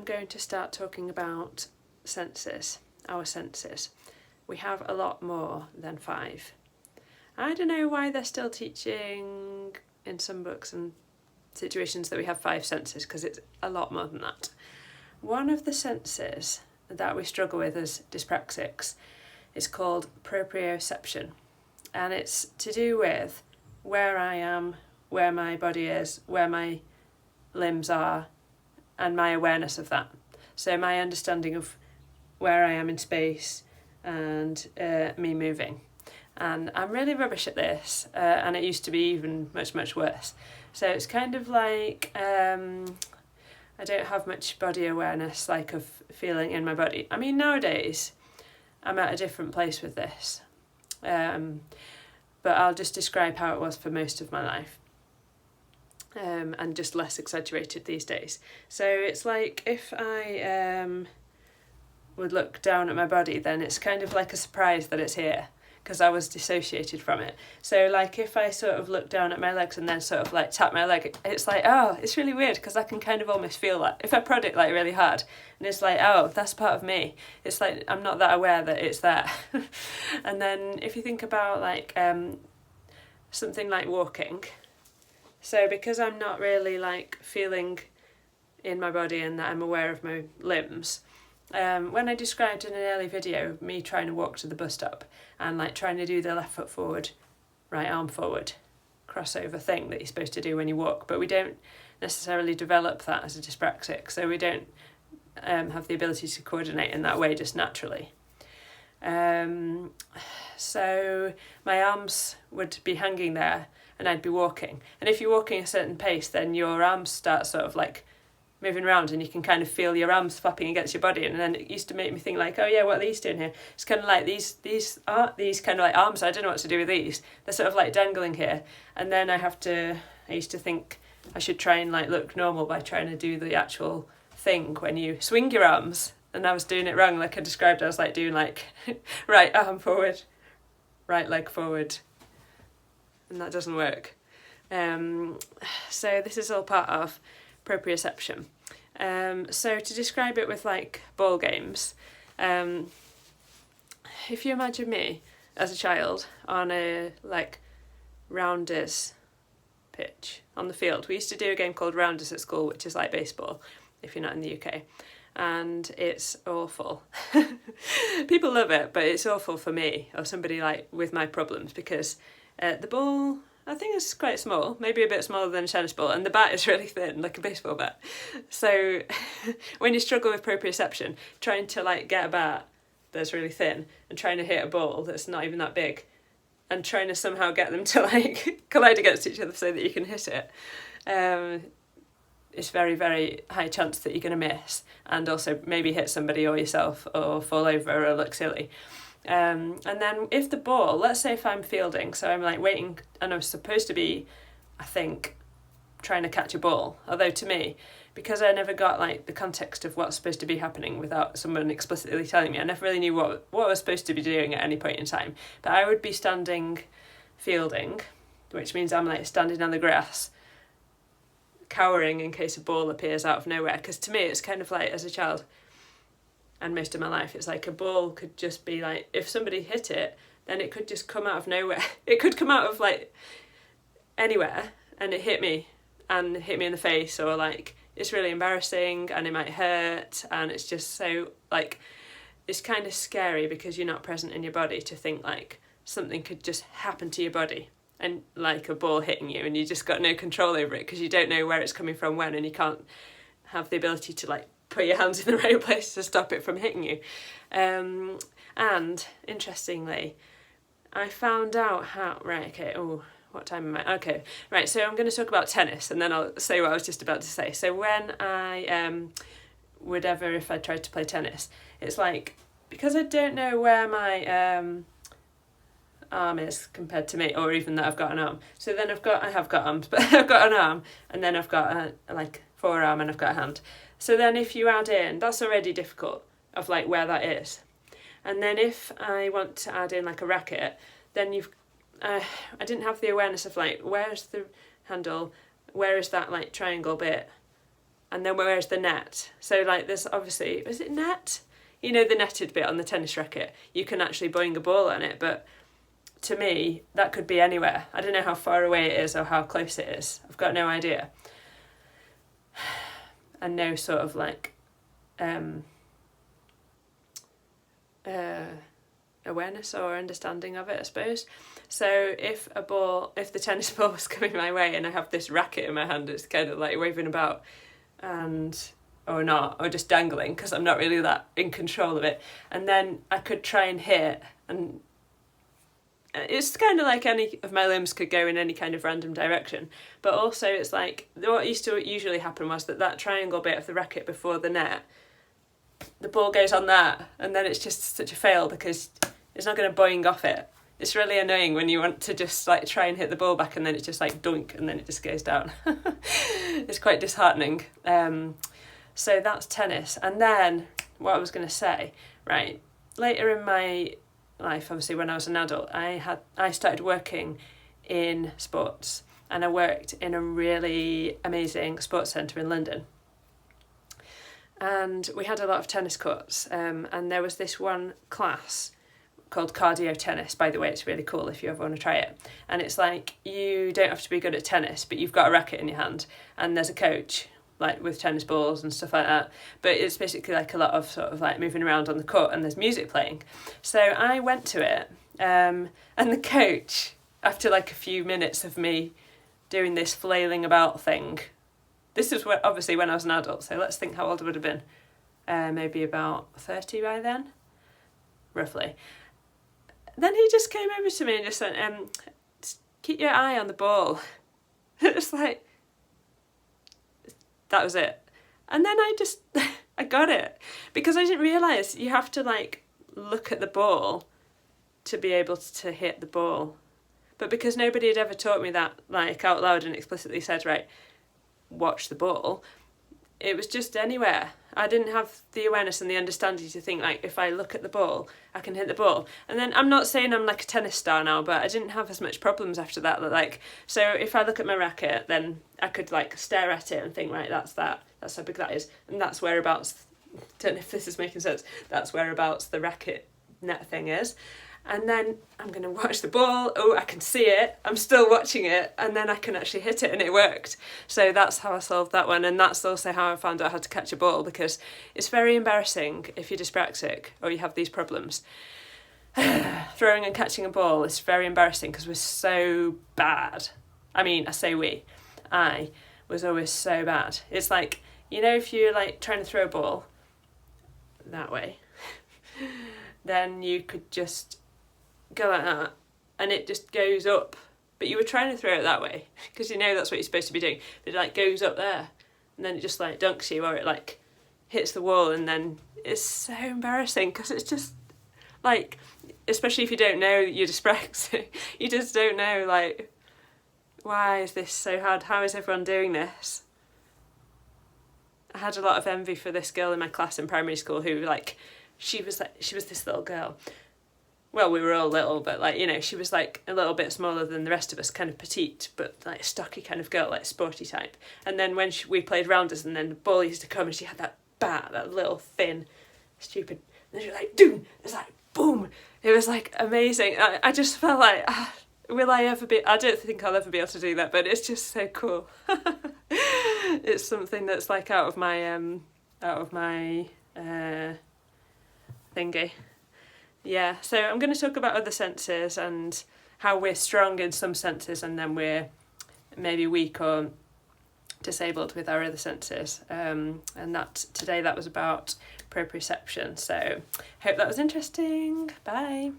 going to start talking about senses, our senses. We have a lot more than 5. I don't know why they're still teaching in some books and situations that we have 5 senses, because it's a lot more than that. One of the senses that we struggle with as dyspraxics is called proprioception, and it's to do with where I am, where my body is, where my limbs are, and my awareness of that. So my understanding of where I am in space and me moving. And I'm really rubbish at this, and it used to be even much, much worse. So it's kind of like I don't have much body awareness, like of feeling in my body. I mean, nowadays I'm at a different place with this, but I'll just describe how it was for most of my life, and just less exaggerated these days. So it's like if I would look down at my body, then it's kind of like a surprise that it's here, because I was dissociated from it. So like if I sort of look down at my legs and then sort of like tap my leg, it's like, oh, it's really weird, because I can kind of almost feel that. If I prod it like really hard, and it's like, oh, that's part of me. It's like I'm not that aware that it's there. And then if you think about like something like walking, so because I'm not really like feeling in my body and that I'm aware of my limbs, when I described in an early video me trying to walk to the bus stop and like trying to do the left foot forward, right arm forward crossover thing that you're supposed to do when you walk, but we don't necessarily develop that as a dyspraxic, so we don't have the ability to coordinate in that way just naturally. So my arms would be hanging there and I'd be walking, and if you're walking a certain pace, then your arms start sort of like moving around and you can kind of feel your arms flapping against your body, and then it used to make me think like, oh yeah, what are these doing here? It's kind of like these aren't these kind of like arms, I don't know what to do with these, they're sort of like dangling here, and then I used to think I should try and like look normal by trying to do the actual thing when you swing your arms, and I was doing it wrong. Like I described, I was like doing like right arm forward, right leg forward, and that doesn't work. So this is all part of proprioception. So to describe it with like ball games, if you imagine me as a child on a like rounders pitch on the field. We used to do a game called rounders at school, which is like baseball if you're not in the UK, and it's awful. People love it, but it's awful for me or somebody like with my problems, because the ball, I think it's quite small, maybe a bit smaller than a tennis ball, and the bat is really thin, like a baseball bat. So when you struggle with proprioception, trying to like get a bat that's really thin and trying to hit a ball that's not even that big, and trying to somehow get them to like collide against each other so that you can hit it, it's very, very high chance that you're going to miss, and also maybe hit somebody or yourself or fall over or look silly. And then if the ball, let's say if I'm fielding, so I'm like waiting and I'm supposed to be, I think, trying to catch a ball, although to me, because I never got like the context of what's supposed to be happening without someone explicitly telling me, I never really knew what I was supposed to be doing at any point in time. But I would be standing fielding, which means I'm like standing on the grass, cowering in case a ball appears out of nowhere, because to me it's kind of like, as a child and most of my life, it's like a ball could just be like, if somebody hit it, then it could just come out of nowhere. It could come out of like anywhere and it hit me in the face, or like it's really embarrassing and it might hurt, and it's just so like, it's kind of scary because you're not present in your body to think like something could just happen to your body and like a ball hitting you, and you just got no control over it because you don't know where it's coming from when, and you can't have the ability to like put your hands in the right place to stop it from hitting you. And interestingly, I found out how, right, okay, oh, what time am I? Okay, right, so I'm going to talk about tennis and then I'll say what I was just about to say. So when I if I tried to play tennis, it's like, because I don't know where my arm is compared to me, or even that I've got an arm. So then I have got arms, but I've got an arm, and then I've got a like forearm, and I've got a hand. So then if you add in, that's already difficult of like where that is. And then if I want to add in like a racket, then I didn't have the awareness of like, where's the handle, where is that like triangle bit, and then where's the net? So like there's obviously, is it net? You know, the netted bit on the tennis racket, you can actually boing a ball on it, but to me that could be anywhere. I don't know how far away it is or how close it is. I've got no idea. And no sort of like awareness or understanding of it, I suppose. So if the tennis ball was coming my way and I have this racket in my hand, it's kind of like waving about or not, or just dangling because I'm not really that in control of it, and then I could try and hit, and it's kind of like any of my limbs could go in any kind of random direction, but also it's like what used to usually happen was that triangle bit of the racket before the net, the ball goes on that, and then it's just such a fail because it's not going to boing off it. It's really annoying when you want to just like try and hit the ball back and then it's just like doink and then it just goes down. It's quite disheartening. So that's tennis. And then what I was going to say, right, later in my life, obviously when I was an adult, I started working in sports, and I worked in a really amazing sports centre in London. And we had a lot of tennis courts, and there was this one class called cardio tennis. By the way, it's really cool if you ever want to try it. And it's like you don't have to be good at tennis, but you've got a racket in your hand and there's a coach like with tennis balls and stuff like that, but it's basically like a lot of sort of like moving around on the court and there's music playing. So I went to it, and the coach, after like a few minutes of me doing this flailing about thing, this is obviously when I was an adult, so let's think how old I would have been, maybe about 30 by then, roughly. Then he just came over to me and just said, just keep your eye on the ball. It was like, that was it. And then I got it. Because I didn't realise you have to like look at the ball to be able to hit the ball. But because nobody had ever taught me that like out loud and explicitly said, right, watch the ball, it was just anywhere. I didn't have the awareness and the understanding to think like, if I look at the ball, I can hit the ball. And then I'm not saying I'm like a tennis star now, but I didn't have as much problems after that. Like, so if I look at my racket, then I could like stare at it and think, right, that's how big that is. And that's whereabouts, don't know if this is making sense, that's whereabouts the racket net thing is. And then I'm going to watch the ball. Oh, I can see it. I'm still watching it. And then I can actually hit it, and it worked. So that's how I solved that one. And that's also how I found out how to catch a ball, because it's very embarrassing if you're dyspraxic or you have these problems. Throwing and catching a ball is very embarrassing because we're so bad. I mean, I say we. I was always so bad. It's like, you know, if you're like trying to throw a ball that way, then you could just go like that and it just goes up, but you were trying to throw it that way because you know that's what you're supposed to be doing, but it like goes up there and then it just like dunks you, or it like hits the wall, and then it's so embarrassing because it's just like, especially if you don't know you're dyspraxic, you just don't know like, why is this so hard, how is everyone doing this? I had a lot of envy for this girl in my class in primary school who like she was this little girl. Well, we were all little, but like, you know, she was like a little bit smaller than the rest of us, kind of petite, but like stocky kind of girl, like sporty type. And then when we played rounders, and then the ball used to come, and she had that bat, that little thin, stupid, and she was like, doom, it was like, boom. It was like amazing. I just felt like, will I ever be, I don't think I'll ever be able to do that, but it's just so cool. It's something that's like out of my thingy. Yeah, so I'm going to talk about other senses and how we're strong in some senses and then we're maybe weak or disabled with our other senses. And today that was about proprioception. So hope that was interesting. Bye.